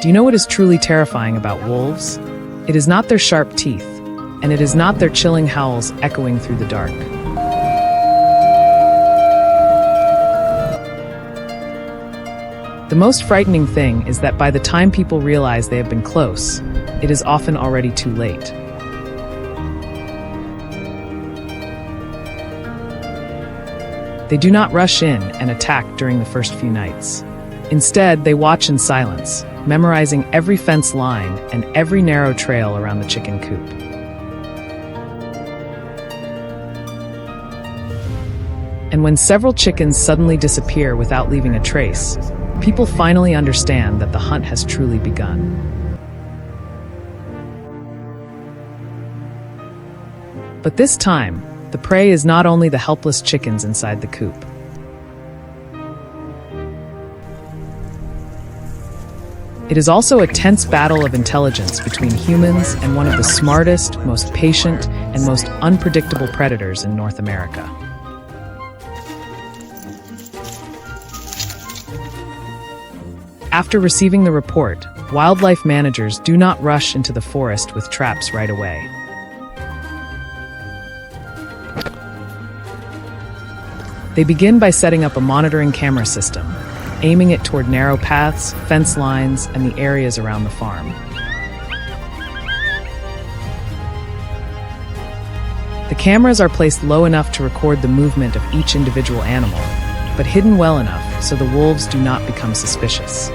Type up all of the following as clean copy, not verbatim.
Do you know what is truly terrifying about wolves? It is not their sharp teeth, and it is not their chilling howls echoing through the dark. The most frightening thing is that by the time people realize they have been close, it is often already too late. They do not rush in and attack during the first few nights. Instead, they watch in silence, memorizing every fence line and every narrow trail around the chicken coop. And when several chickens suddenly disappear without leaving a trace, people finally understand that the hunt has truly begun. But this time, the prey is not only the helpless chickens inside the coop. It is also a tense battle of intelligence between humans and one of the smartest, most patient, and most unpredictable predators in North America. After receiving the report, wildlife managers do not rush into the forest with traps right away. They begin by setting up a monitoring camera system, aiming it toward narrow paths, fence lines, and the areas around the farm. The cameras are placed low enough to record the movement of each individual animal, but hidden well enough so the wolves do not become suspicious.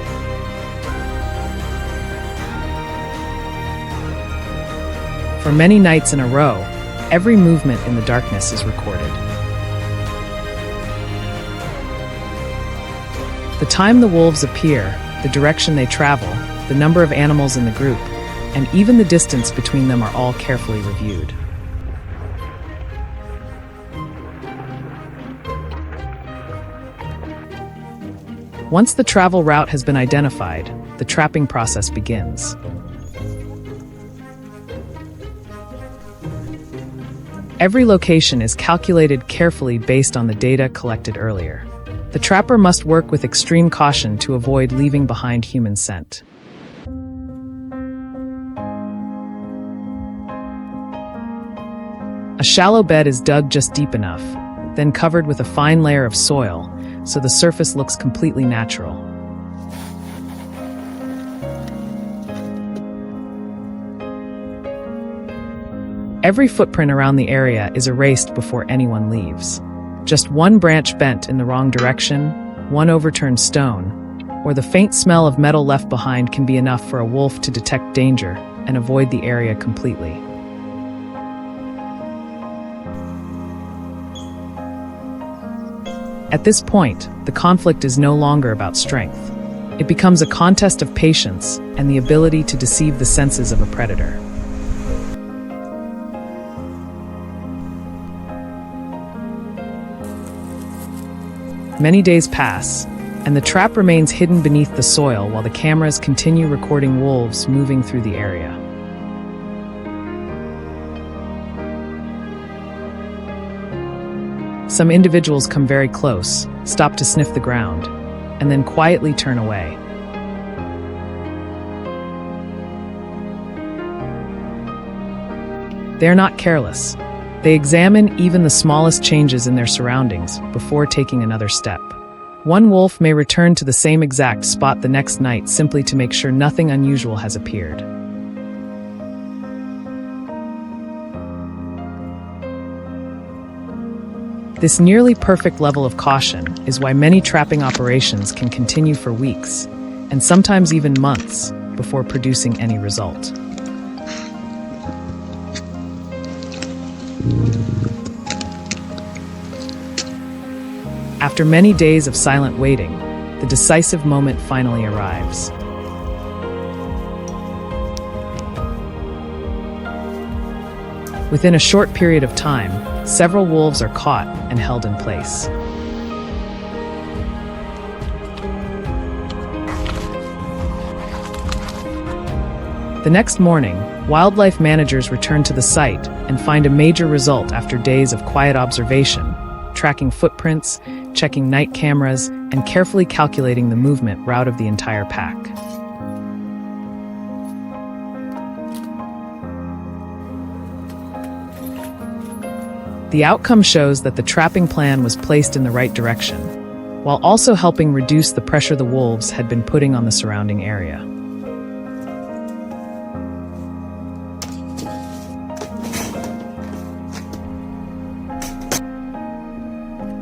For many nights in a row, every movement in the darkness is recorded. The time the wolves appear, the direction they travel, the number of animals in the group, and even the distance between them are all carefully reviewed. Once the travel route has been identified, the trapping process begins. Every location is calculated carefully based on the data collected earlier. The trapper must work with extreme caution to avoid leaving behind human scent. A shallow bed is dug just deep enough, then covered with a fine layer of soil, so the surface looks completely natural. Every footprint around the area is erased before anyone leaves. Just one branch bent in the wrong direction, one overturned stone, or the faint smell of metal left behind can be enough for a wolf to detect danger and avoid the area completely. At this point, the conflict is no longer about strength. It becomes a contest of patience and the ability to deceive the senses of a predator. Many days pass, and the trap remains hidden beneath the soil while the cameras continue recording wolves moving through the area. Some individuals come very close, stop to sniff the ground, and then quietly turn away. They are not careless. They examine even the smallest changes in their surroundings before taking another step. One wolf may return to the same exact spot the next night simply to make sure nothing unusual has appeared. This nearly perfect level of caution is why many trapping operations can continue for weeks, and sometimes even months, before producing any result. After many days of silent waiting, the decisive moment finally arrives. Within a short period of time, several wolves are caught and held in place. The next morning, wildlife managers return to the site and find a major result after days of quiet observation, tracking footprints, checking night cameras, and carefully calculating the movement route of the entire pack. The outcome shows that the trapping plan was placed in the right direction, while also helping reduce the pressure the wolves had been putting on the surrounding area.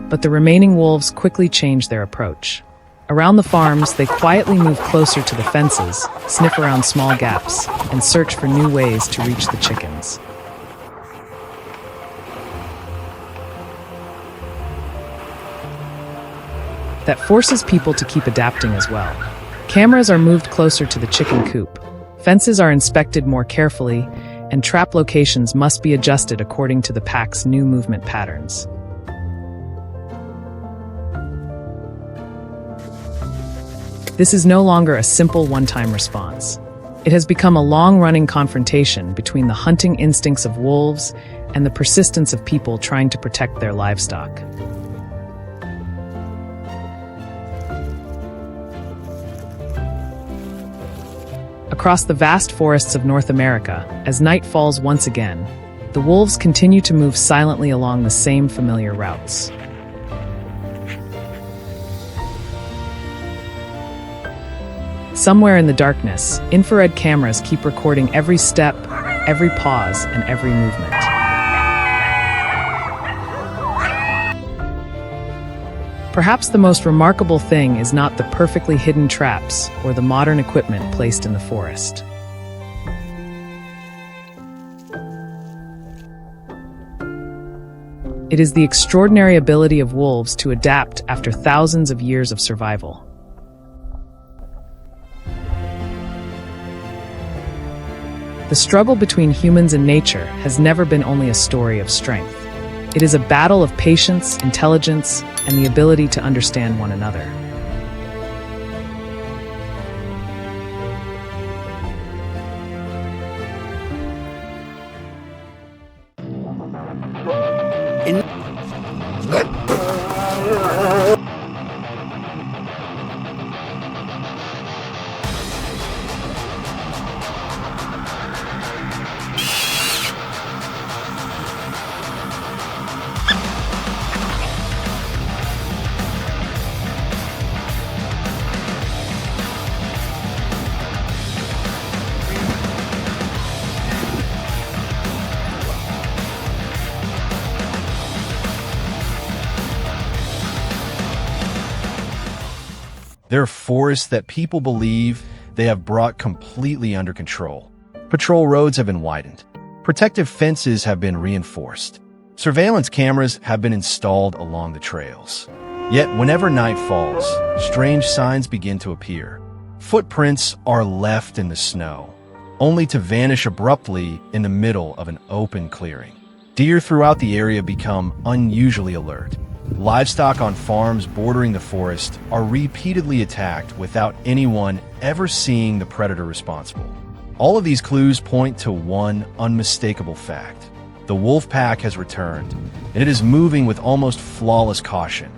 But the remaining wolves quickly changed their approach. Around the farms, they quietly move closer to the fences, sniff around small gaps, and search for new ways to reach the chickens. That forces people to keep adapting as well. Cameras are moved closer to the chicken coop. Fences are inspected more carefully, and trap locations must be adjusted according to the pack's new movement patterns. This is no longer a simple one-time response. It has become a long-running confrontation between the hunting instincts of wolves and the persistence of people trying to protect their livestock. Across the vast forests of North America, as night falls once again, the wolves continue to move silently along the same familiar routes. Somewhere in the darkness, infrared cameras keep recording every step, every pause, and every movement. Perhaps the most remarkable thing is not the perfectly hidden traps or the modern equipment placed in the forest. It is the extraordinary ability of wolves to adapt after thousands of years of survival. The struggle between humans and nature has never been only a story of strength. It is a battle of patience, intelligence, and the ability to understand one another. There are forests that people believe they have brought completely under control. Patrol roads have been widened. Protective fences have been reinforced. Surveillance cameras have been installed along the trails. Yet whenever night falls, strange signs begin to appear. Footprints are left in the snow, only to vanish abruptly in the middle of an open clearing. Deer throughout the area become unusually alert. Livestock on farms bordering the forest are repeatedly attacked without anyone ever seeing the predator responsible. All of these clues point to one unmistakable fact. The wolf pack has returned, and it is moving with almost flawless caution.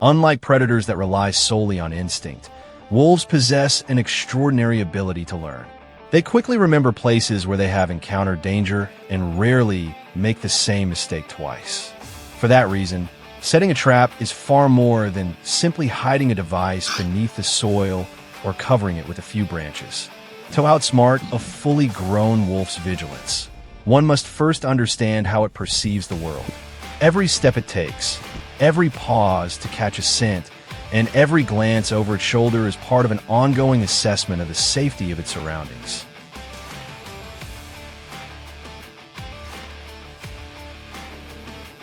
Unlike predators that rely solely on instinct, wolves possess an extraordinary ability to learn. They quickly remember places where they have encountered danger and rarely make the same mistake twice. For that reason, setting a trap is far more than simply hiding a device beneath the soil or covering it with a few branches. To outsmart a fully grown wolf's vigilance, one must first understand how it perceives the world. Every step it takes, every pause to catch a scent, and every glance over its shoulder is part of an ongoing assessment of the safety of its surroundings.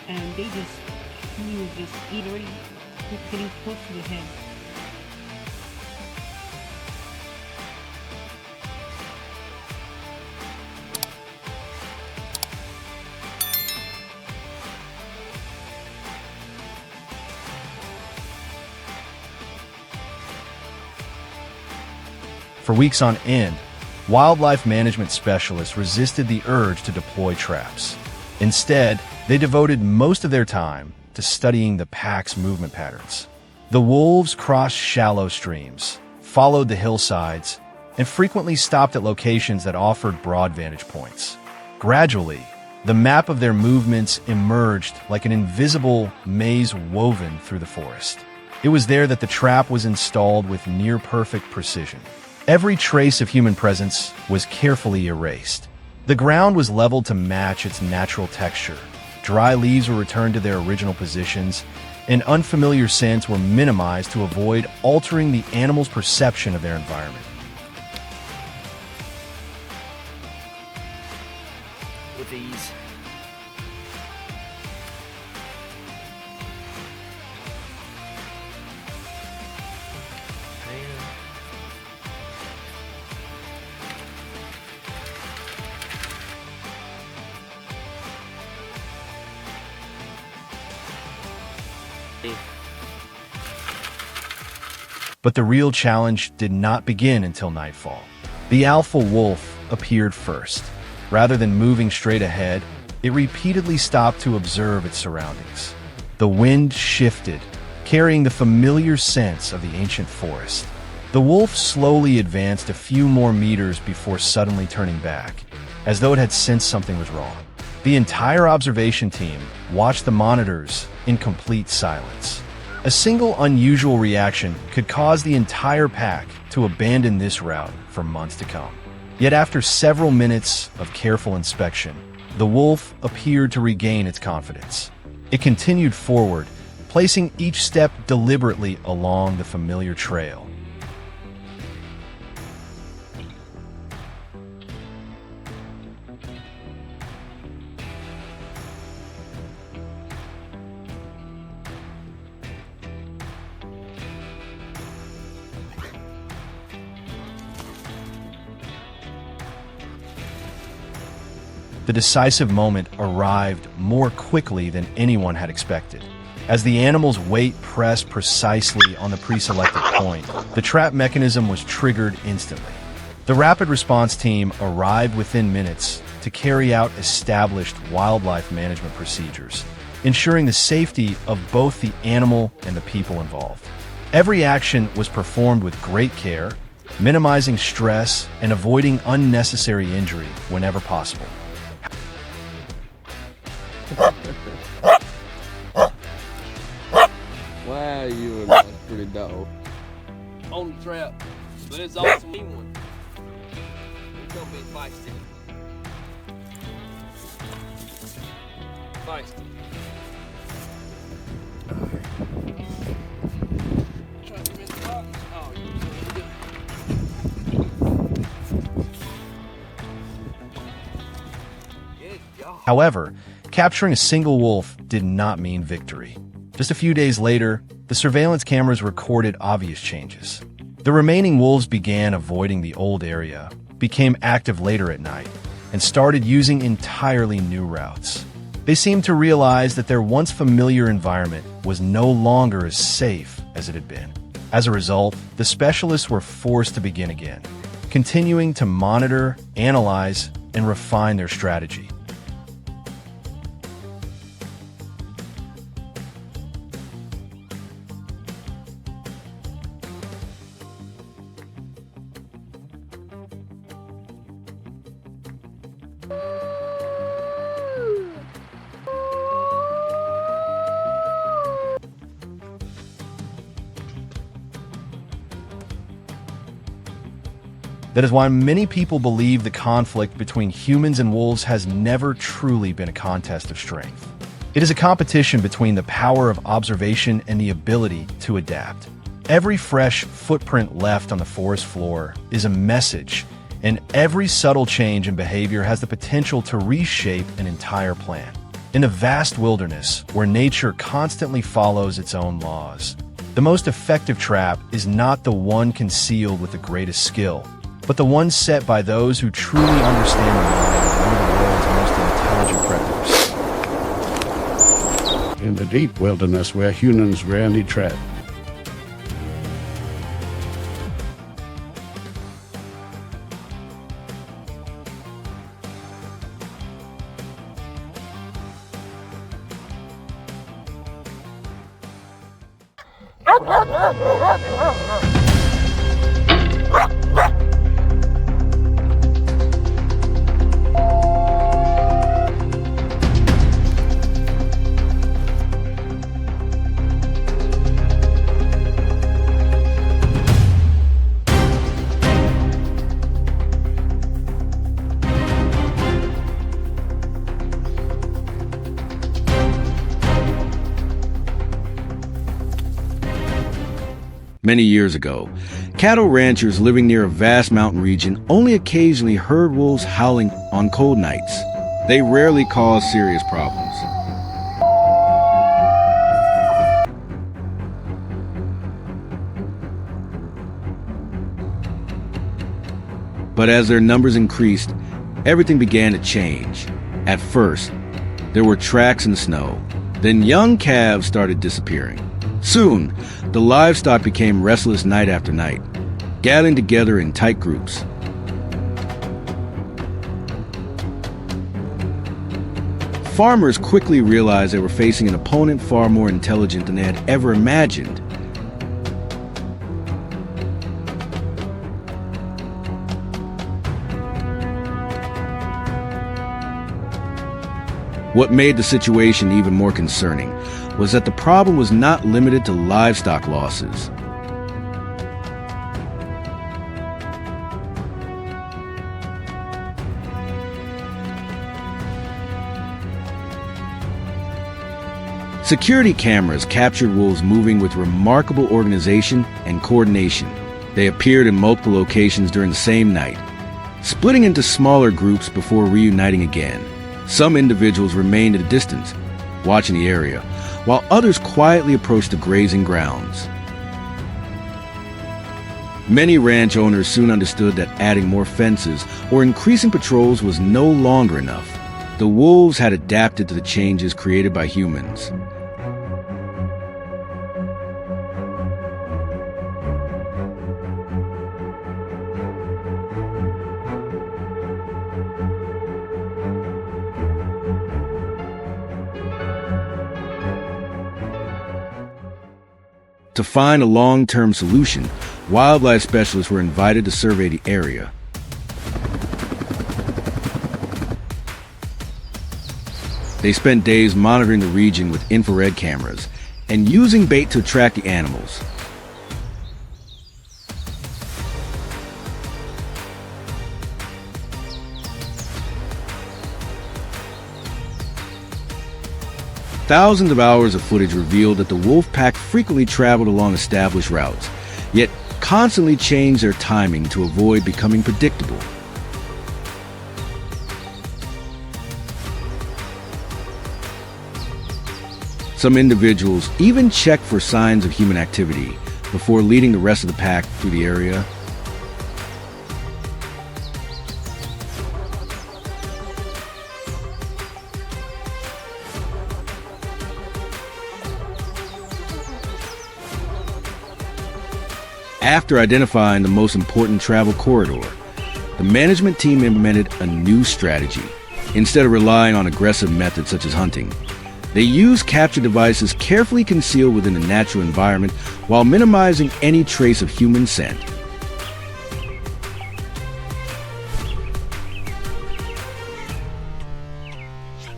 And he was just literally getting close to the head. For weeks on end, wildlife management specialists resisted the urge to deploy traps. Instead, they devoted most of their time to studying the pack's movement patterns. The wolves crossed shallow streams, followed the hillsides, and frequently stopped at locations that offered broad vantage points. Gradually, the map of their movements emerged like an invisible maze woven through the forest. It was there that the trap was installed with near-perfect precision. Every trace of human presence was carefully erased. The ground was leveled to match its natural texture. Dry leaves were returned to their original positions, and unfamiliar scents were minimized to avoid altering the animal's perception of their environment. With ease. But the real challenge did not begin until nightfall. The alpha wolf appeared first. Rather than moving straight ahead, it repeatedly stopped to observe its surroundings. The wind shifted, carrying the familiar scents of the ancient forest. The wolf slowly advanced a few more meters before suddenly turning back, as though it had sensed something was wrong. The entire observation team watched the monitors in complete silence. A single unusual reaction could cause the entire pack to abandon this route for months to come. Yet after several minutes of careful inspection, the wolf appeared to regain its confidence. It continued forward, placing each step deliberately along the familiar trail. The decisive moment arrived more quickly than anyone had expected. As the animal's weight pressed precisely on the pre-selected point, the trap mechanism was triggered instantly. The rapid response team arrived within minutes to carry out established wildlife management procedures, ensuring the safety of both the animal and the people involved. Every action was performed with great care, minimizing stress and avoiding unnecessary injury whenever possible. Wow, you and that's pretty dope. On the trap, but it's also a one. It's gonna be feisty. Feisty. Trying to miss the box? Oh, you're good job. However, capturing a single wolf did not mean victory. Just a few days later, the surveillance cameras recorded obvious changes. The remaining wolves began avoiding the old area, became active later at night, and started using entirely new routes. They seemed to realize that their once familiar environment was no longer as safe as it had been. As a result, the specialists were forced to begin again, continuing to monitor, analyze, and refine their strategy. That is why many people believe the conflict between humans and wolves has never truly been a contest of strength. It is a competition between the power of observation and the ability to adapt. Every fresh footprint left on the forest floor is a message, and every subtle change in behavior has the potential to reshape an entire plan. In a vast wilderness where nature constantly follows its own laws, the most effective trap is not the one concealed with the greatest skill, but the one set by those who truly understand the mind of one of the world's most intelligent predators. In the deep wilderness where humans rarely tread. Many years ago, cattle ranchers living near a vast mountain region only occasionally heard wolves howling on cold nights. They rarely caused serious problems. But as their numbers increased, everything began to change. At first, there were tracks in the snow. Then young calves started disappearing. Soon, the livestock became restless night after night, gathering together in tight groups. Farmers quickly realized they were facing an opponent far more intelligent than they had ever imagined. What made the situation even more concerning was that the problem was not limited to livestock losses. Security cameras captured wolves moving with remarkable organization and coordination. They appeared in multiple locations during the same night, splitting into smaller groups before reuniting again. Some individuals remained at a distance, watching the area, while others quietly approached the grazing grounds. Many ranch owners soon understood that adding more fences or increasing patrols was no longer enough. The wolves had adapted to the changes created by humans. To find a long-term solution, wildlife specialists were invited to survey the area. They spent days monitoring the region with infrared cameras and using bait to attract the animals. Thousands of hours of footage revealed that the wolf pack frequently traveled along established routes, yet constantly changed their timing to avoid becoming predictable. Some individuals even checked for signs of human activity before leading the rest of the pack through the area. After identifying the most important travel corridor, the management team implemented a new strategy. Instead of relying on aggressive methods such as hunting, they used capture devices carefully concealed within the natural environment while minimizing any trace of human scent.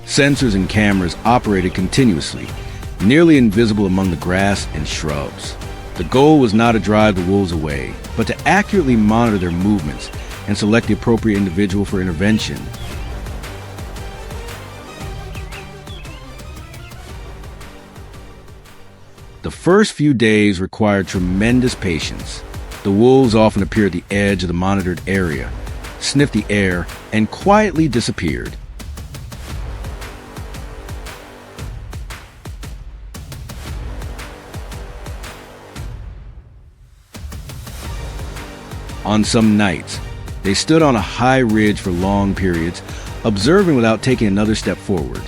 Sensors and cameras operated continuously, nearly invisible among the grass and shrubs. The goal was not to drive the wolves away, but to accurately monitor their movements and select the appropriate individual for intervention. The first few days required tremendous patience. The wolves often appeared at the edge of the monitored area, sniffed the air, and quietly disappeared. On some nights, they stood on a high ridge for long periods, observing without taking another step forward.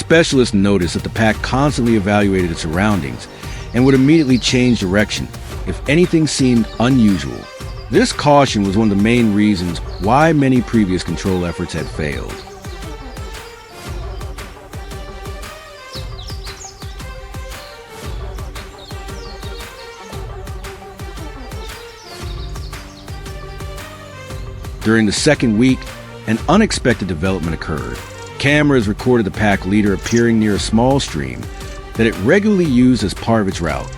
Specialists noticed that the pack constantly evaluated its surroundings and would immediately change direction if anything seemed unusual. This caution was one of the main reasons why many previous control efforts had failed. During the second week, an unexpected development occurred. Cameras recorded the pack leader appearing near a small stream that it regularly used as part of its route.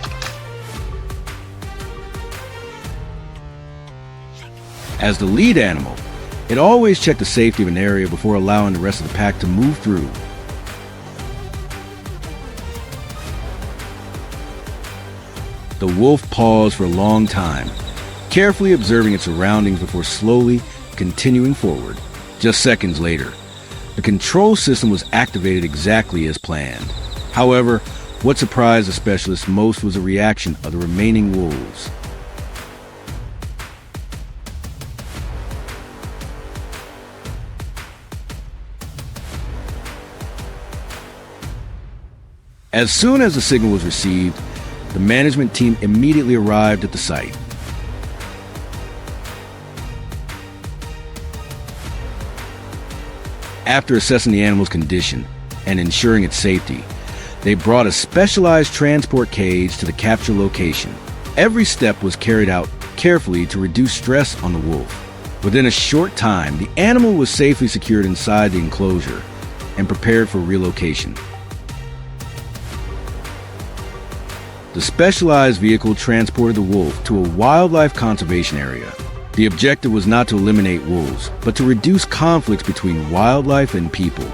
As the lead animal, it always checked the safety of an area before allowing the rest of the pack to move through. The wolf paused for a long time, carefully observing its surroundings before slowly continuing forward. Just seconds later, the control system was activated exactly as planned. However, what surprised the specialists most was the reaction of the remaining wolves. As soon as the signal was received, the management team immediately arrived at the site. After assessing the animal's condition and ensuring its safety, they brought a specialized transport cage to the capture location. Every step was carried out carefully to reduce stress on the wolf. Within a short time, the animal was safely secured inside the enclosure and prepared for relocation. The specialized vehicle transported the wolf to a wildlife conservation area. The objective was not to eliminate wolves, but to reduce conflicts between wildlife and people.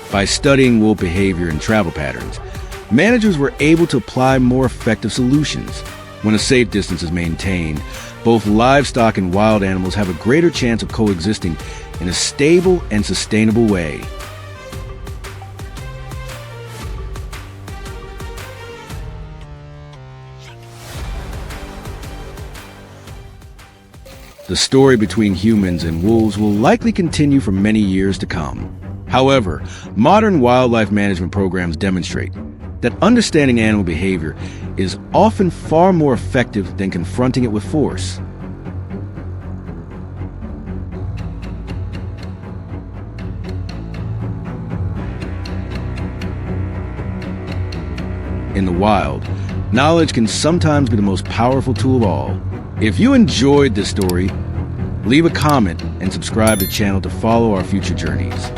By studying wolf behavior and travel patterns, managers were able to apply more effective solutions. When a safe distance is maintained, both livestock and wild animals have a greater chance of coexisting in a stable and sustainable way. The story between humans and wolves will likely continue for many years to come. However, modern wildlife management programs demonstrate that understanding animal behavior is often far more effective than confronting it with force. In the wild, knowledge can sometimes be the most powerful tool of all. If you enjoyed this story, leave a comment and subscribe to the channel to follow our future journeys.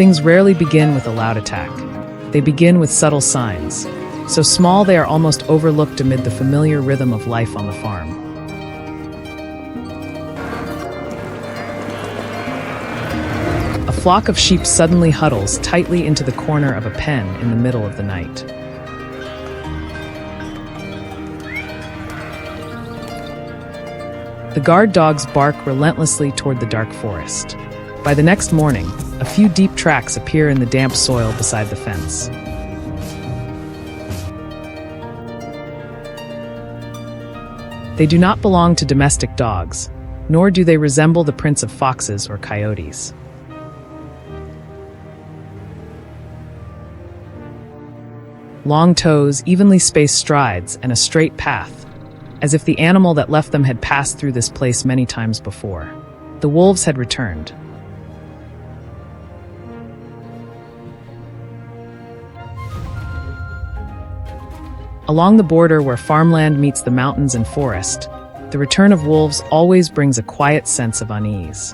Things rarely begin with a loud attack. They begin with subtle signs, so small they are almost overlooked amid the familiar rhythm of life on the farm. A flock of sheep suddenly huddles tightly into the corner of a pen in the middle of the night. The guard dogs bark relentlessly toward the dark forest. By the next morning, a few deep tracks appear in the damp soil beside the fence. They do not belong to domestic dogs, nor do they resemble the prints of foxes or coyotes. long toes, evenly spaced strides, and a straight path, as if the animal that left them had passed through this place many times before. The wolves had returned. Along the border where farmland meets the mountains and forest, the return of wolves always brings a quiet sense of unease.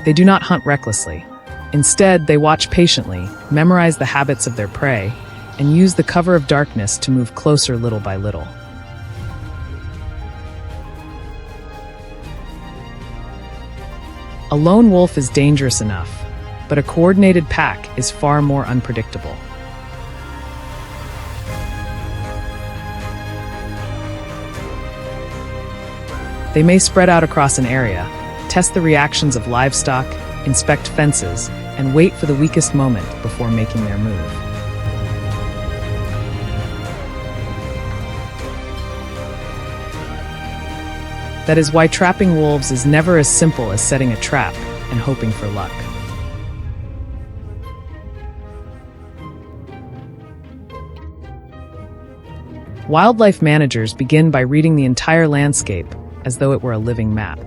They do not hunt recklessly. Instead, they watch patiently, memorize the habits of their prey, and use the cover of darkness to move closer little by little. A lone wolf is dangerous enough, but a coordinated pack is far more unpredictable. They may spread out across an area, test the reactions of livestock, inspect fences, and wait for the weakest moment before making their move. That is why trapping wolves is never as simple as setting a trap and hoping for luck. Wildlife managers begin by reading the entire landscape as though it were a living map.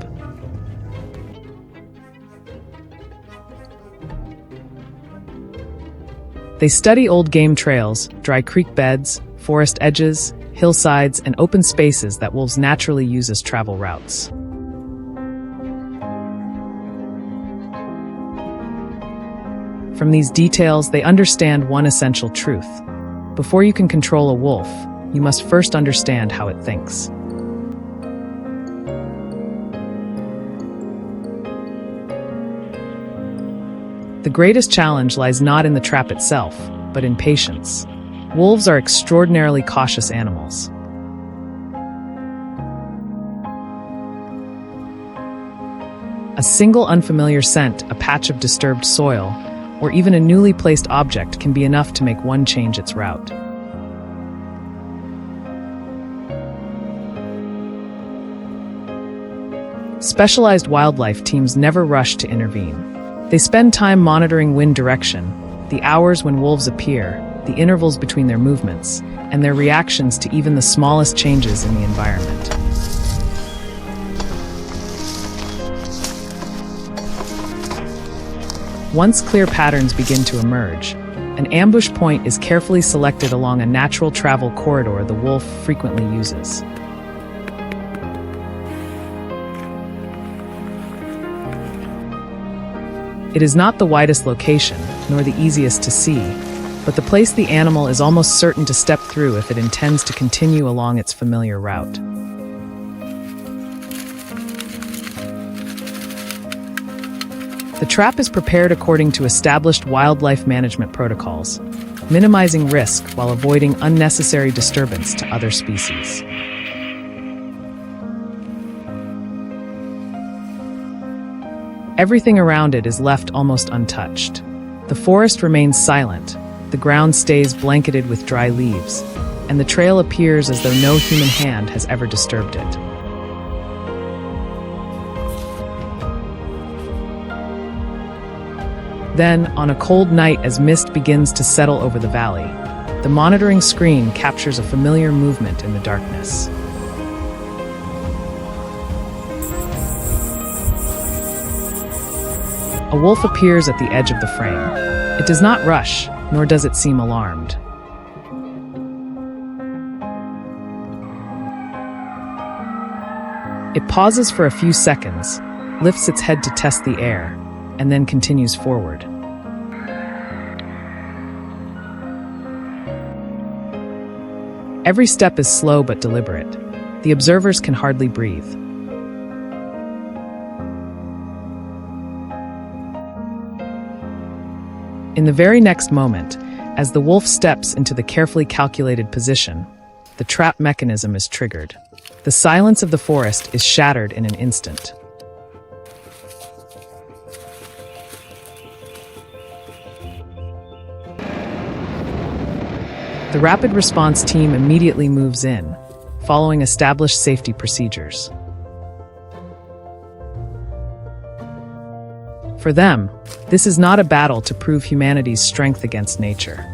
They study old game trails, dry creek beds, forest edges, hillsides, and open spaces that wolves naturally use as travel routes. From these details, they understand one essential truth. Before you can control a wolf, you must first understand how it thinks. The greatest challenge lies not in the trap itself, but in patience. Wolves are extraordinarily cautious animals. A single unfamiliar scent, a patch of disturbed soil, or even a newly placed object can be enough to make one change its route. Specialized wildlife teams never rush to intervene. They spend time monitoring wind direction, the hours when wolves appear, the intervals between their movements, and their reactions to even the smallest changes in the environment. Once clear patterns begin to emerge, an ambush point is carefully selected along a natural travel corridor the wolf frequently uses. It is not the widest location, nor the easiest to see, but the place the animal is almost certain to step through if it intends to continue along its familiar route. The trap is prepared according to established wildlife management protocols, minimizing risk while avoiding unnecessary disturbance to other species. Everything around it is left almost untouched. The forest remains silent, the ground stays blanketed with dry leaves, and the trail appears as though no human hand has ever disturbed it. Then, on a cold night as mist begins to settle over the valley, the monitoring screen captures a familiar movement in the darkness. A wolf appears at the edge of the frame. It does not rush, nor does it seem alarmed. It pauses for a few seconds, lifts its head to test the air, and then continues forward. Every step is slow but deliberate. The observers can hardly breathe. In the very next moment, as the wolf steps into the carefully calculated position, the trap mechanism is triggered. The silence of the forest is shattered in an instant. The rapid response team immediately moves in, following established safety procedures. For them, this is not a battle to prove humanity's strength against nature.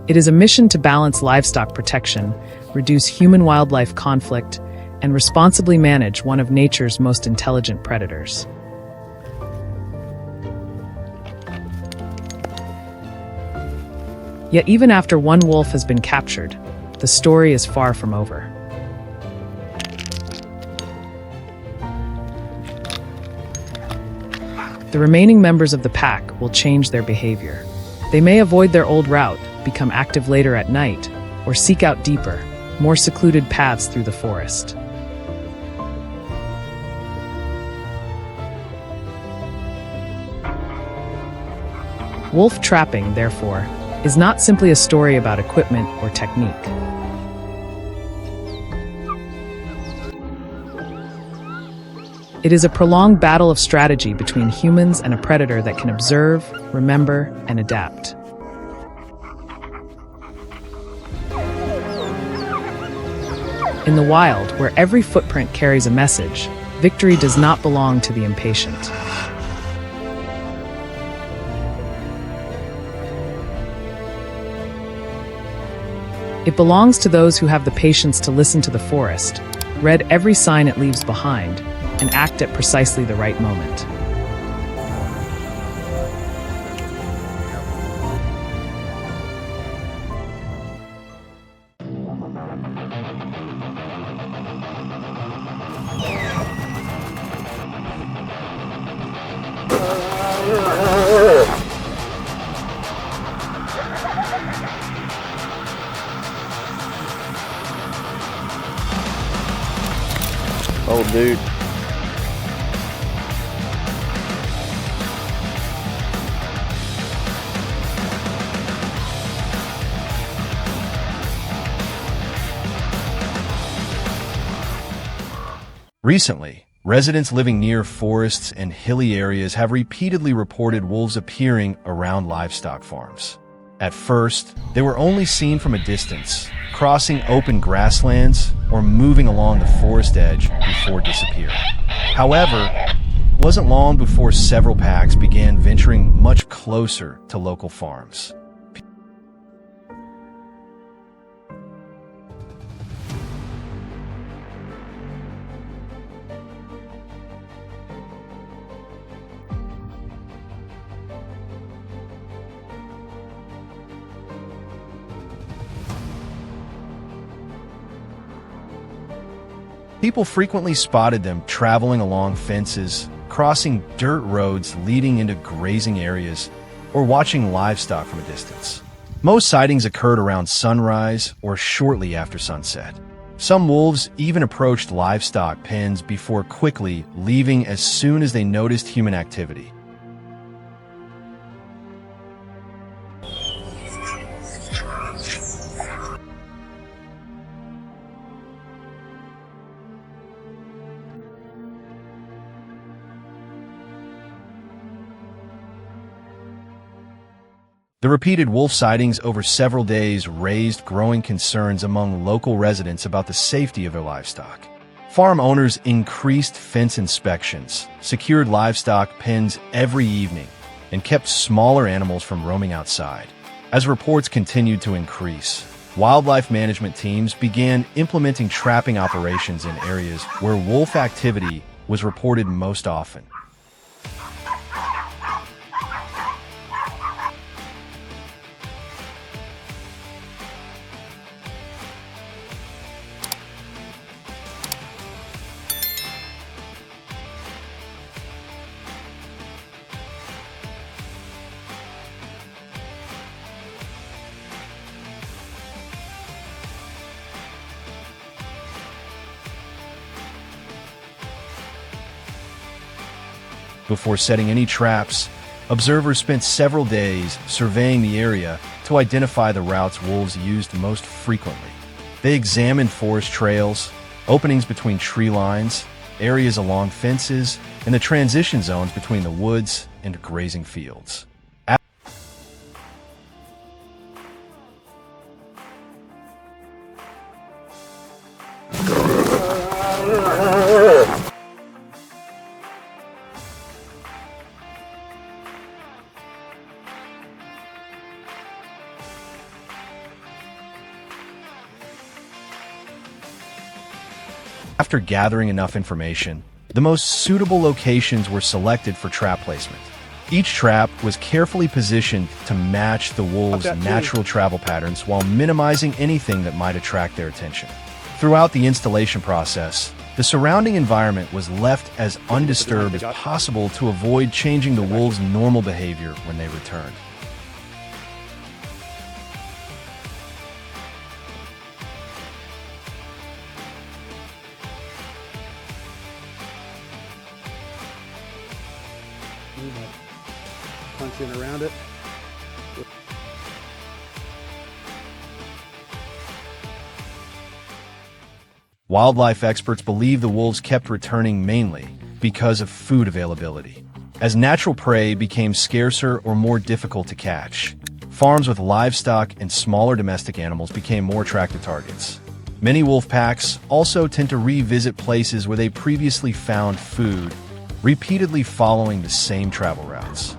It is a mission to balance livestock protection, reduce human-wildlife conflict, and responsibly manage one of nature's most intelligent predators. Yet even after one wolf has been captured, the story is far from over. The remaining members of the pack will change their behavior. They may avoid their old route, become active later at night, or seek out deeper, more secluded paths through the forest. Wolf trapping, therefore, is not simply a story about equipment or technique. It is a prolonged battle of strategy between humans and a predator that can observe, remember, and adapt. In the wild, where every footprint carries a message, victory does not belong to the impatient. It belongs to those who have the patience to listen to the forest, read every sign it leaves behind, and act at precisely the right moment. Oh, dude. Recently, residents living near forests and hilly areas have repeatedly reported wolves appearing around livestock farms. At first, they were only seen from a distance, crossing open grasslands or moving along the forest edge before disappearing. However, it wasn't long before several packs began venturing much closer to local farms. People frequently spotted them traveling along fences, crossing dirt roads leading into grazing areas, or watching livestock from a distance. Most sightings occurred around sunrise or shortly after sunset. Some wolves even approached livestock pens before quickly leaving as soon as they noticed human activity. The repeated wolf sightings over several days raised growing concerns among local residents about the safety of their livestock. Farm owners increased fence inspections, secured livestock pens every evening, and kept smaller animals from roaming outside. As reports continued to increase, wildlife management teams began implementing trapping operations in areas where wolf activity was reported most often. Before setting any traps, observers spent several days surveying the area to identify the routes wolves used most frequently. They examined forest trails, openings between tree lines, areas along fences, and the transition zones between the woods and grazing fields. After gathering enough information, the most suitable locations were selected for trap placement. Each trap was carefully positioned to match the wolves' natural travel patterns while minimizing anything that might attract their attention. Throughout the installation process, the surrounding environment was left as undisturbed as possible to avoid changing the wolves' normal behavior when they returned. Punch in around it. Wildlife experts believe the wolves kept returning mainly because of food availability. As natural prey became scarcer or more difficult to catch, farms with livestock and smaller domestic animals became more attractive targets. Many wolf packs also tend to revisit places where they previously found food, repeatedly following the same travel routes.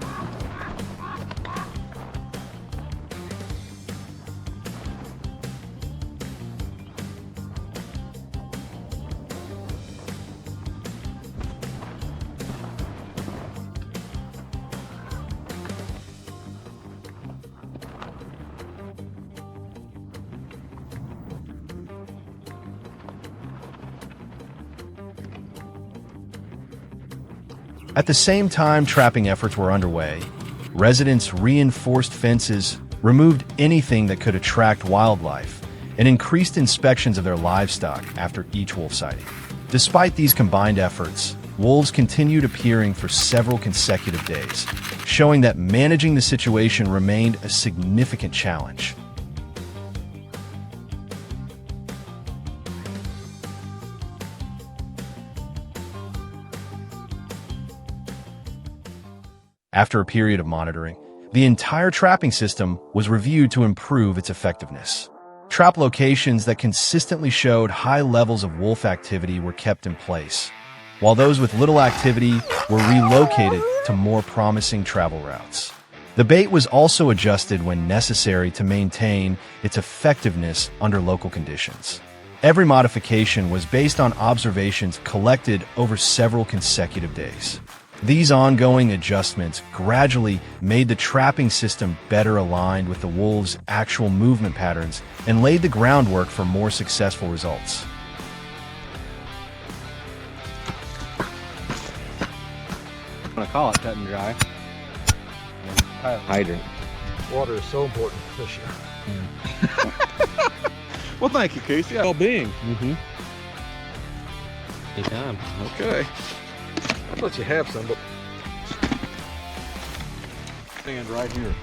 At the same time trapping efforts were underway, residents reinforced fences, removed anything that could attract wildlife, and increased inspections of their livestock after each wolf sighting. Despite these combined efforts, wolves continued appearing for several consecutive days, showing that managing the situation remained a significant challenge. After a period of monitoring, the entire trapping system was reviewed to improve its effectiveness. Trap locations that consistently showed high levels of wolf activity were kept in place, while those with little activity were relocated to more promising travel routes. The bait was also adjusted when necessary to maintain its effectiveness under local conditions. Every modification was based on observations collected over several consecutive days. These ongoing adjustments gradually made the trapping system better aligned with the wolves' actual movement patterns and laid the groundwork for more successful results. I'm gonna call it cut and dry. Hydrant. Water is so important for fishing. Well, thank you, Casey. Well-being. Mm-hmm. Anytime. Okay. I'll let you have some, but stand right here.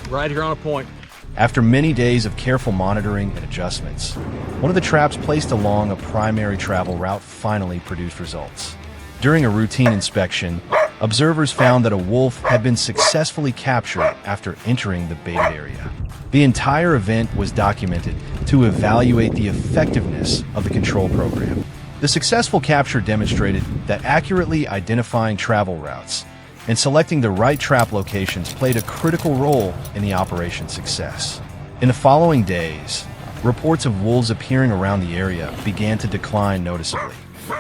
Right here on a point. After many days of careful monitoring and adjustments, one of the traps placed along a primary travel route finally produced results. During a routine inspection, observers found that a wolf had been successfully captured after entering the baited area. The entire event was documented to evaluate the effectiveness of the control program. The successful capture demonstrated that accurately identifying travel routes and selecting the right trap locations played a critical role in the operation's success. In the following days, reports of wolves appearing around the area began to decline noticeably.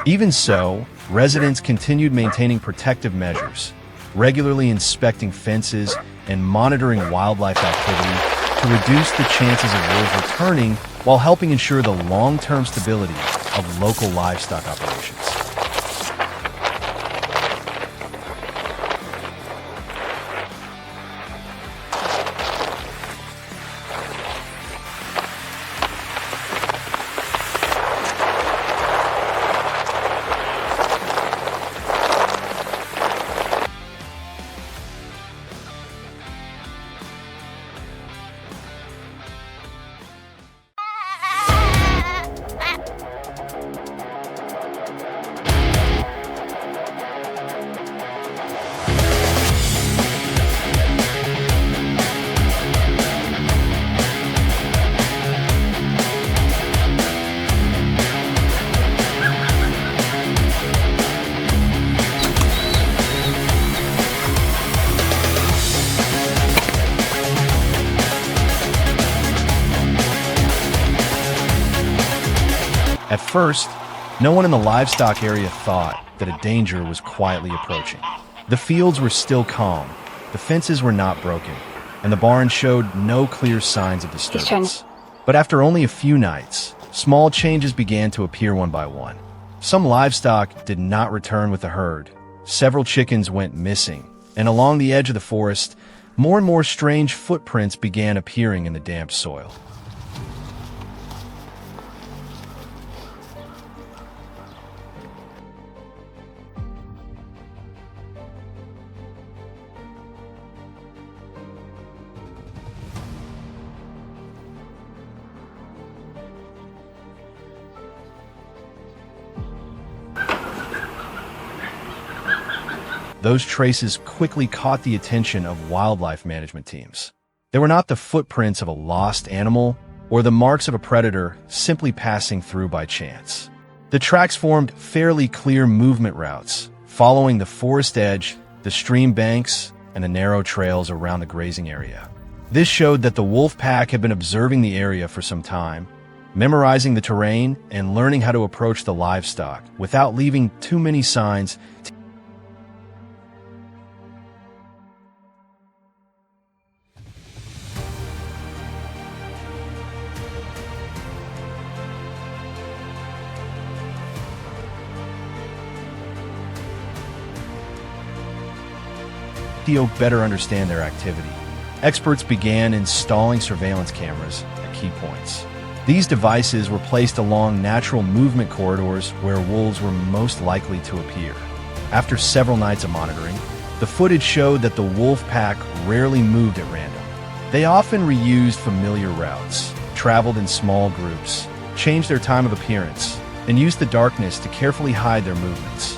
Even so, residents continued maintaining protective measures, regularly inspecting fences and monitoring wildlife activity to reduce the chances of wolves returning while helping ensure the long-term stability of local livestock operations. At first, No one in the livestock area thought that a danger was quietly approaching. The fields were still calm, the fences were not broken, and the barn showed no clear signs of disturbance. But after only a few nights, small changes began to appear one by one. Some livestock did not return with the herd. Several chickens went missing, and along the edge of the forest, more and more strange footprints began appearing in the damp soil. Those traces quickly caught the attention of wildlife management teams. They were not the footprints of a lost animal or the marks of a predator simply passing through by chance. The tracks formed fairly clear movement routes, following the forest edge, the stream banks, and the narrow trails around the grazing area. This showed that the wolf pack had been observing the area for some time, memorizing the terrain and learning how to approach the livestock without leaving too many signs. To better understand their activity, experts began installing surveillance cameras at key points. These devices were placed along natural movement corridors where wolves were most likely to appear. After several nights of monitoring, the footage showed that the wolf pack rarely moved at random. They often reused familiar routes, traveled in small groups, changed their time of appearance, and used the darkness to carefully hide their movements.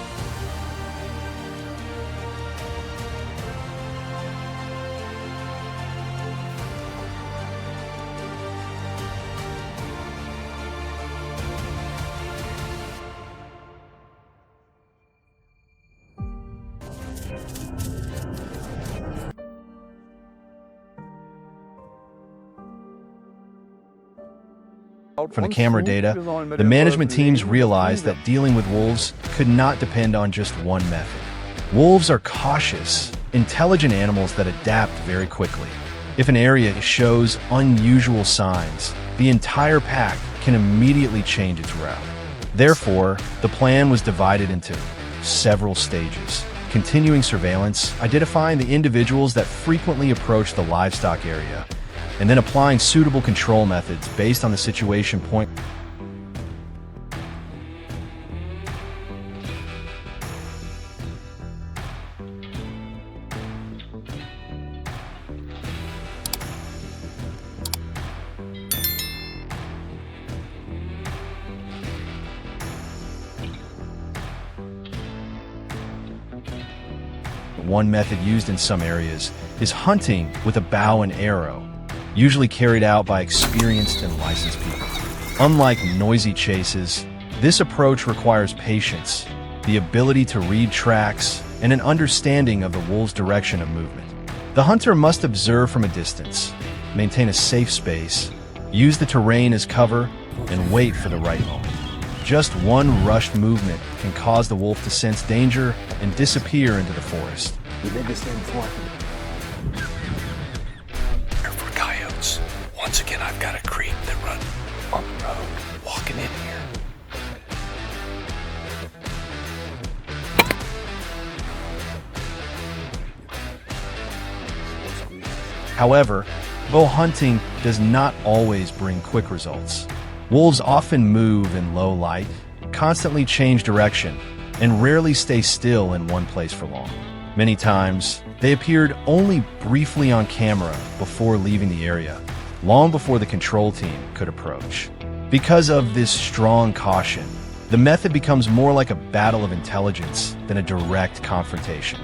From the camera data, the management teams realized that dealing with wolves could not depend on just one method. Wolves are cautious, intelligent animals that adapt very quickly. If an area shows unusual signs, the entire pack can immediately change its route. Therefore, the plan was divided into several stages. Continuing surveillance, identifying the individuals that frequently approach the livestock area, and then applying suitable control methods based on the situation point. One method used in some areas is hunting with a bow and arrow, usually carried out by experienced and licensed people. Unlike noisy chases, this approach requires patience, the ability to read tracks, and an understanding of the wolf's direction of movement. The hunter must observe from a distance, maintain a safe space, use the terrain as cover, and wait for the right moment. Just one rushed movement can cause the wolf to sense danger and disappear into the forest. We did this thing before. Once again, I've got a creep that runs on the road, walking in here. However, bow hunting does not always bring quick results. Wolves often move in low light, constantly change direction, and rarely stay still in one place for long. Many times, they appeared only briefly on camera before leaving the area, long before the control team could approach. Because of this strong caution, the method becomes more like a battle of intelligence than a direct confrontation.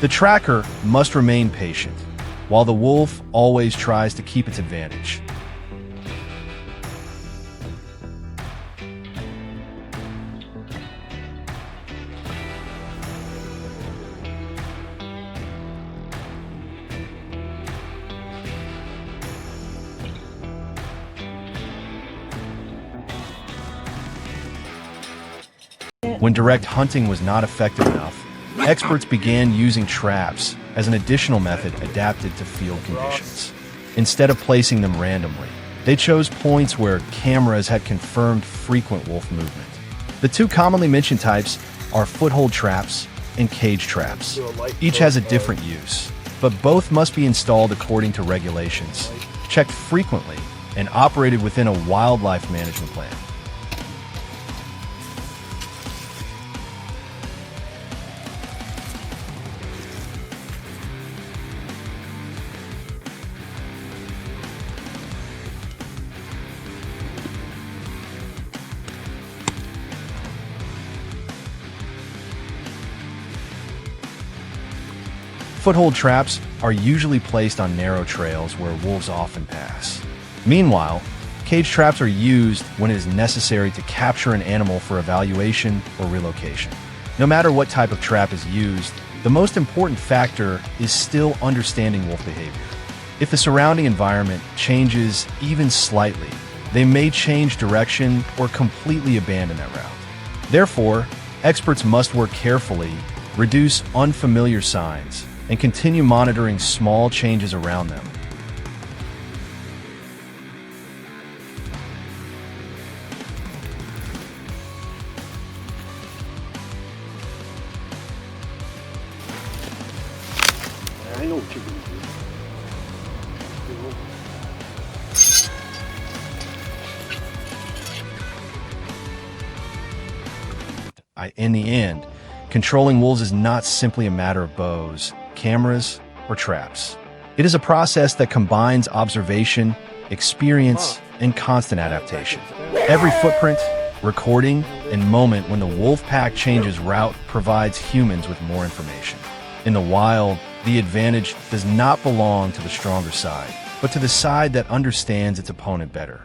The tracker must remain patient, while the wolf always tries to keep its advantage. When direct hunting was not effective enough, experts began using traps as an additional method adapted to field conditions. Instead of placing them randomly, they chose points where cameras had confirmed frequent wolf movement. The two commonly mentioned types are foothold traps and cage traps. Each has a different use, but both must be installed according to regulations, checked frequently, and operated within a wildlife management plan. Foothold traps are usually placed on narrow trails where wolves often pass. Meanwhile, cage traps are used when it is necessary to capture an animal for evaluation or relocation. No matter what type of trap is used, the most important factor is still understanding wolf behavior. If the surrounding environment changes even slightly, they may change direction or completely abandon that route. Therefore, experts must work carefully, reduce unfamiliar signs, and continue monitoring small changes around them. I know what you're going to do. In the end, controlling wolves is not simply a matter of bows, cameras, or traps. It is a process that combines observation, experience, and constant adaptation. Every footprint, recording, and moment when the wolf pack changes route provides humans with more information. In the wild, the advantage does not belong to the stronger side, but to the side that understands its opponent better.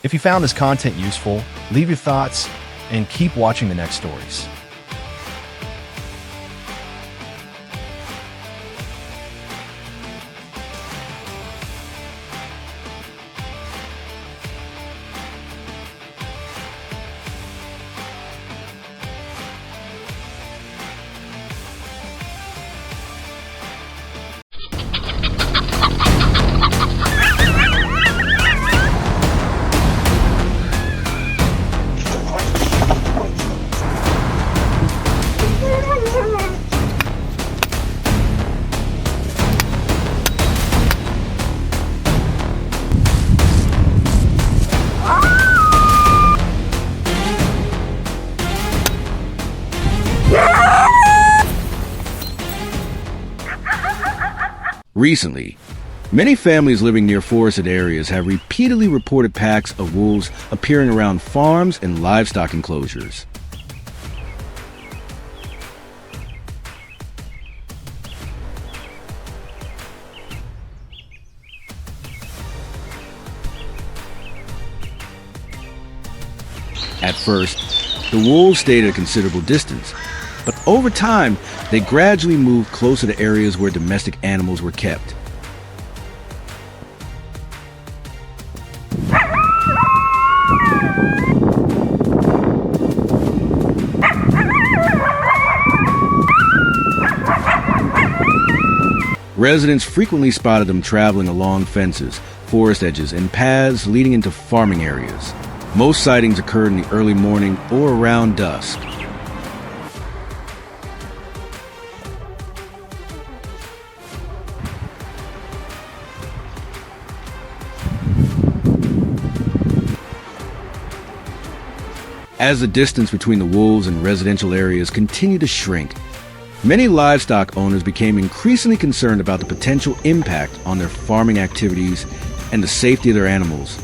If you found this content useful, leave your thoughts and keep watching the next stories. Recently, many families living near forested areas have repeatedly reported packs of wolves appearing around farms and livestock enclosures. At first, the wolves stayed at a considerable distance, but over time, they gradually moved closer to areas where domestic animals were kept. Residents frequently spotted them traveling along fences, forest edges, and paths leading into farming areas. Most sightings occurred in the early morning or around dusk. As the distance between the wolves and residential areas continued to shrink, many livestock owners became increasingly concerned about the potential impact on their farming activities and the safety of their animals.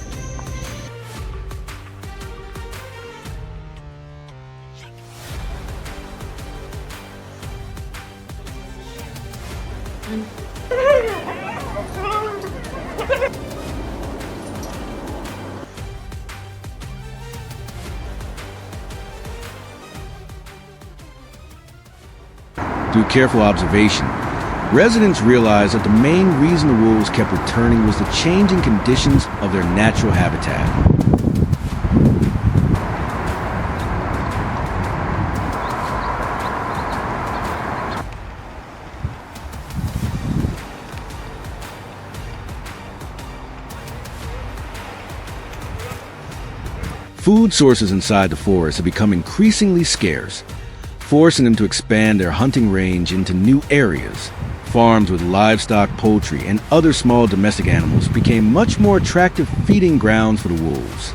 Through careful observation, residents realized that the main reason the wolves kept returning was the changing conditions of their natural habitat. Food sources inside the forest have become increasingly scarce, forcing them to expand their hunting range into new areas. Farms with livestock, poultry, and other small domestic animals became much more attractive feeding grounds for the wolves.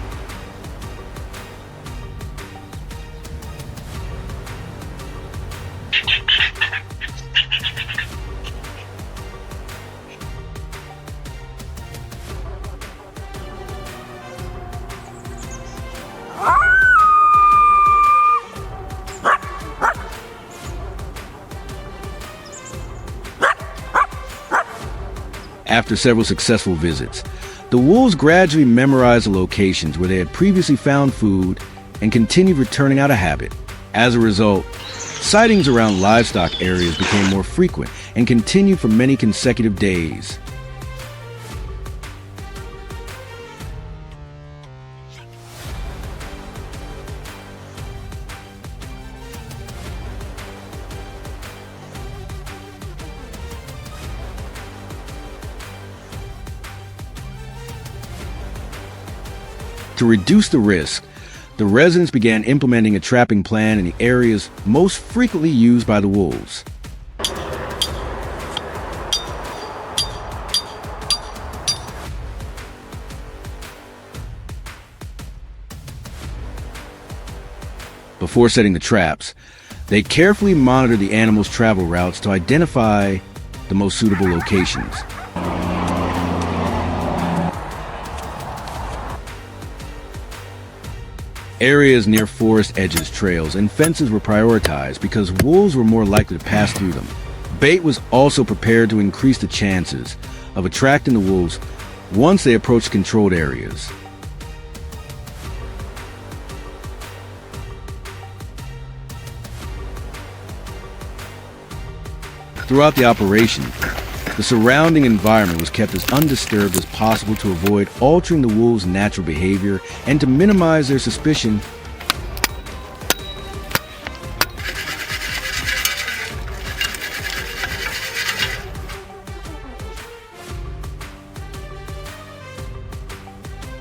After several successful visits, the wolves gradually memorized the locations where they had previously found food and continued returning out of habit. As a result, sightings around livestock areas became more frequent and continued for many consecutive days. To reduce the risk, the residents began implementing a trapping plan in the areas most frequently used by the wolves. Before setting the traps, they carefully monitored the animals' travel routes to identify the most suitable locations. Areas near forest edges, trails, and fences were prioritized because wolves were more likely to pass through them. Bait was also prepared to increase the chances of attracting the wolves once they approached controlled areas. Throughout the operation, the surrounding environment was kept as undisturbed as possible to avoid altering the wolves' natural behavior and to minimize their suspicion.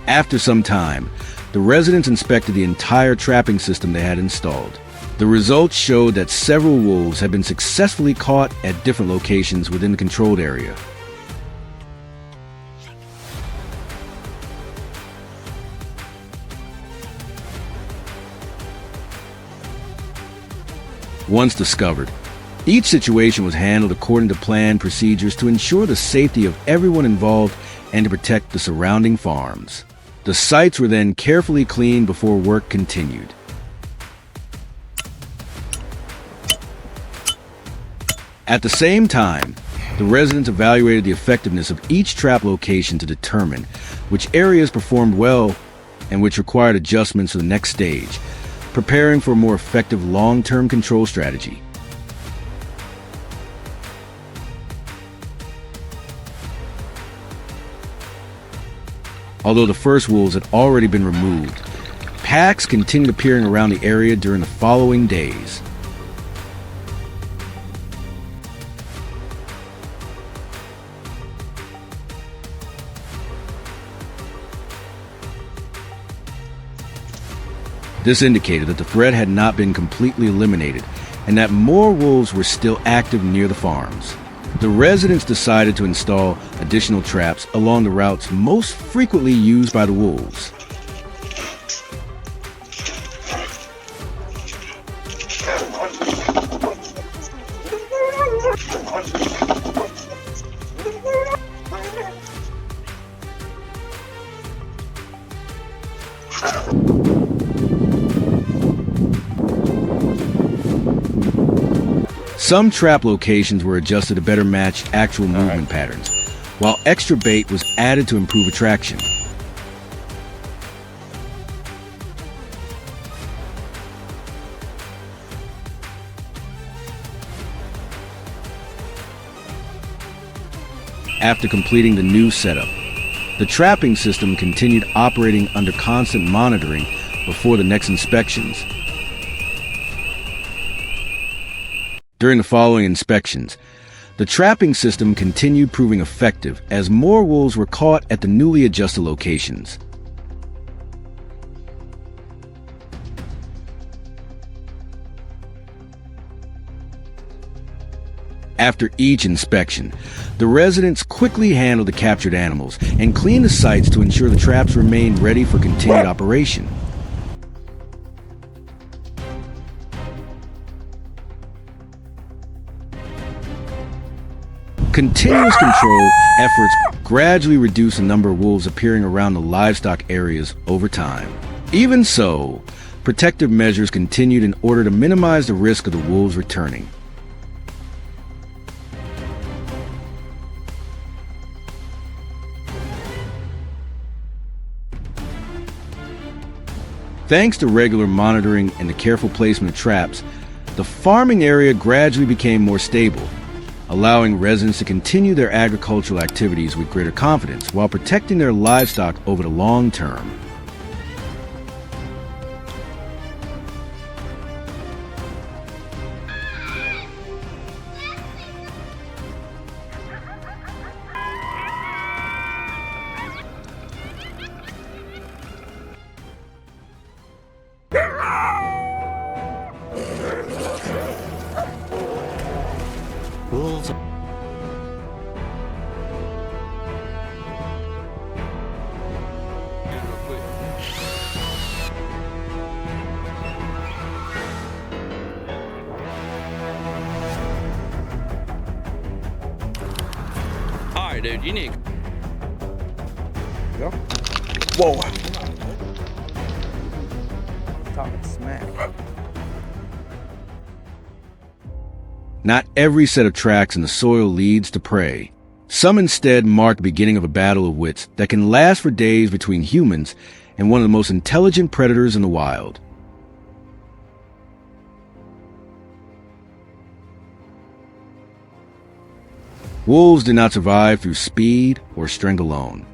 After some time, the residents inspected the entire trapping system they had installed. The results showed that several wolves had been successfully caught at different locations within the controlled area. Once discovered, each situation was handled according to planned procedures to ensure the safety of everyone involved and to protect the surrounding farms. The sites were then carefully cleaned before work continued. At the same time, the residents evaluated the effectiveness of each trap location to determine which areas performed well and which required adjustments to the next stage, preparing for a more effective long-term control strategy. Although the first wolves had already been removed, packs continued appearing around the area during the following days. This indicated that the threat had not been completely eliminated and that more wolves were still active near the farms. The residents decided to install additional traps along the routes most frequently used by the wolves. Some trap locations were adjusted to better match actual movement patterns, while extra bait was added to improve attraction. After completing the new setup, the trapping system continued operating under constant monitoring before the next inspections. During the following inspections, the trapping system continued proving effective as more wolves were caught at the newly adjusted locations. After each inspection, the residents quickly handle the captured animals and clean the sites to ensure the traps remain ready for continued operation. Continuous control efforts gradually reduce the number of wolves appearing around the livestock areas over time. Even so, protective measures continued in order to minimize the risk of the wolves returning. Thanks to regular monitoring and the careful placement of traps, the farming area gradually became more stable, allowing residents to continue their agricultural activities with greater confidence while protecting their livestock over the long term. Wolves. Alright, dude, you need. Go. Whoa. Talking smack. Not every set of tracks in the soil leads to prey. Some instead mark the beginning of a battle of wits that can last for days between humans and one of the most intelligent predators in the wild. Wolves do not survive through speed or strength alone.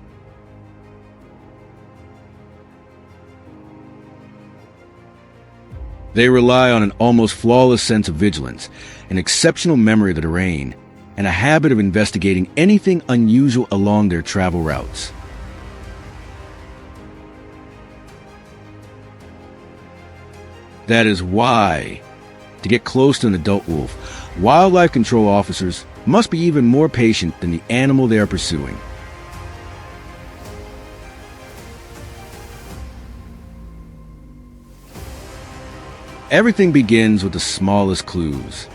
They rely on an almost flawless sense of vigilance, an exceptional memory of the terrain, and a habit of investigating anything unusual along their travel routes. That is why, to get close to an adult wolf, wildlife control officers must be even more patient than the animal they are pursuing. Everything begins with the smallest clues.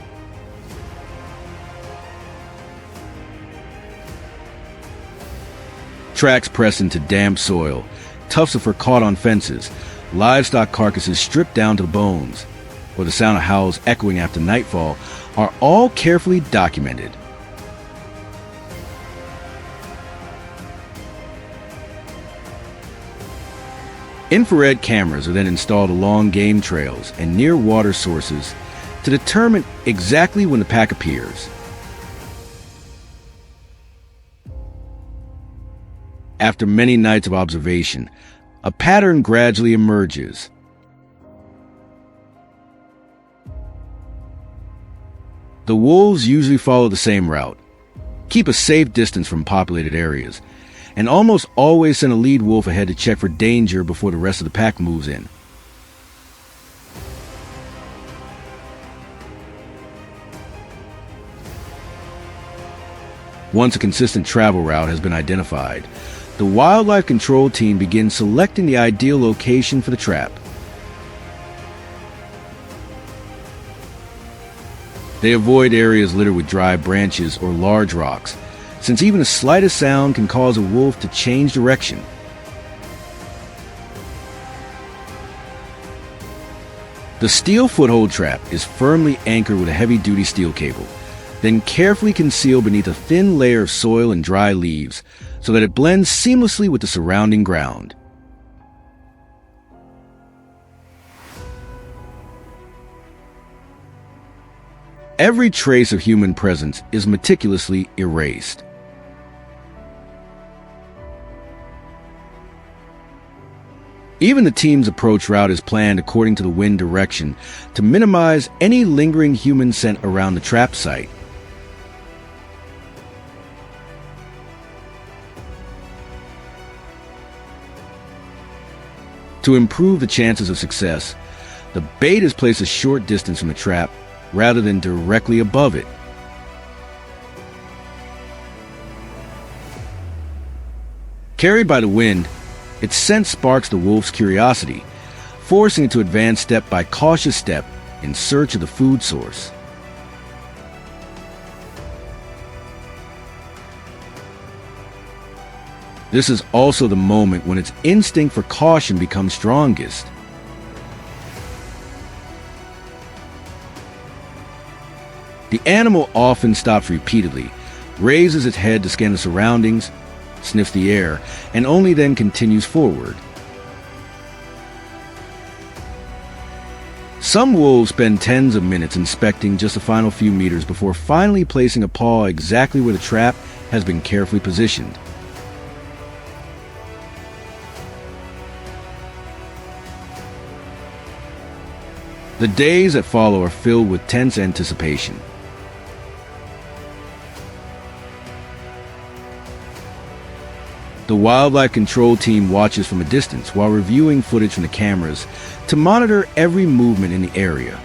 Tracks pressed into damp soil, tufts of fur caught on fences, livestock carcasses stripped down to the bones, or the sound of howls echoing after nightfall are all carefully documented. Infrared cameras are then installed along game trails and near water sources to determine exactly when the pack appears. After many nights of observation, a pattern gradually emerges. The wolves usually follow the same route, keep a safe distance from populated areas, and almost always send a lead wolf ahead to check for danger before the rest of the pack moves in. Once a consistent travel route has been identified, the wildlife control team begins selecting the ideal location for the trap. They avoid areas littered with dry branches or large rocks, since even the slightest sound can cause a wolf to change direction. The steel foothold trap is firmly anchored with a heavy-duty steel cable, then carefully concealed beneath a thin layer of soil and dry leaves so that it blends seamlessly with the surrounding ground. Every trace of human presence is meticulously erased. Even the team's approach route is planned according to the wind direction to minimize any lingering human scent around the trap site. To improve the chances of success, the bait is placed a short distance from the trap rather than directly above it. Carried by the wind, its scent sparks the wolf's curiosity, forcing it to advance step by cautious step in search of the food source. This is also the moment when its instinct for caution becomes strongest. The animal often stops repeatedly, raises its head to scan the surroundings, sniffs the air, and only then continues forward. Some wolves spend tens of minutes inspecting just the final few meters before finally placing a paw exactly where the trap has been carefully positioned. The days that follow are filled with tense anticipation. The wildlife control team watches from a distance while reviewing footage from the cameras to monitor every movement in the area.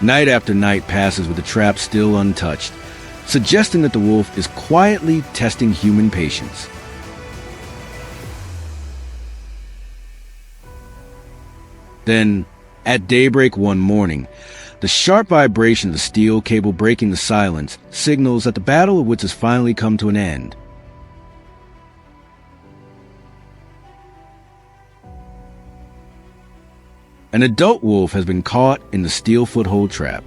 Night after night passes with the trap still untouched, suggesting that the wolf is quietly testing human patience. Then, at daybreak one morning, the sharp vibration of the steel cable breaking the silence signals that the Battle of Wits has finally come to an end. An adult wolf has been caught in the steel foothold trap.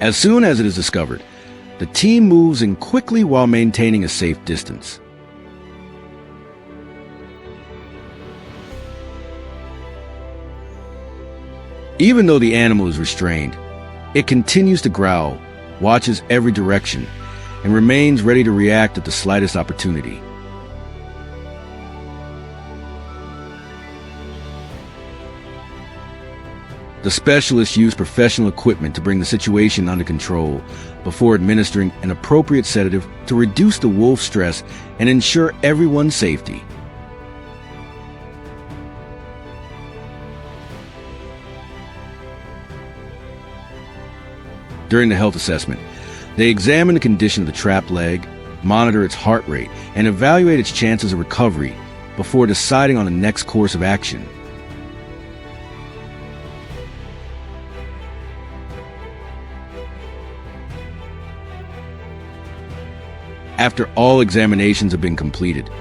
As soon as it is discovered, the team moves in quickly while maintaining a safe distance. Even though the animal is restrained, it continues to growl, watches every direction, and remains ready to react at the slightest opportunity. The specialists use professional equipment to bring the situation under control before administering an appropriate sedative to reduce the wolf's stress and ensure everyone's safety. During the health assessment, they examine the condition of the trapped leg, monitor its heart rate, and evaluate its chances of recovery before deciding on the next course of action. After all examinations have been completed,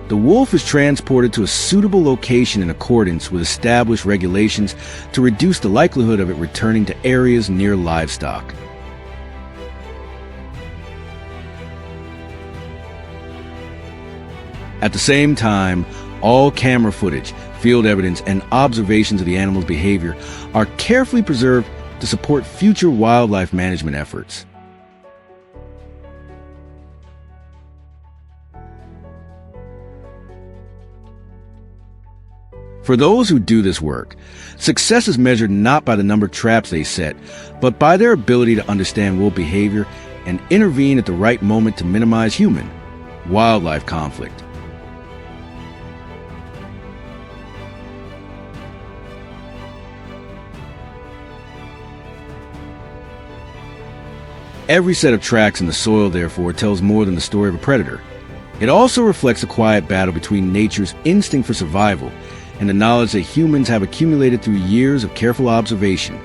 the wolf is transported to a suitable location in accordance with established regulations to reduce the likelihood of it returning to areas near livestock. At the same time, all camera footage, field evidence, and observations of the animal's behavior are carefully preserved to support future wildlife management efforts. For those who do this work, success is measured not by the number of traps they set, but by their ability to understand wolf behavior and intervene at the right moment to minimize human-wildlife conflict. Every set of tracks in the soil, therefore, tells more than the story of a predator. It also reflects a quiet battle between nature's instinct for survival and the knowledge that humans have accumulated through years of careful observation.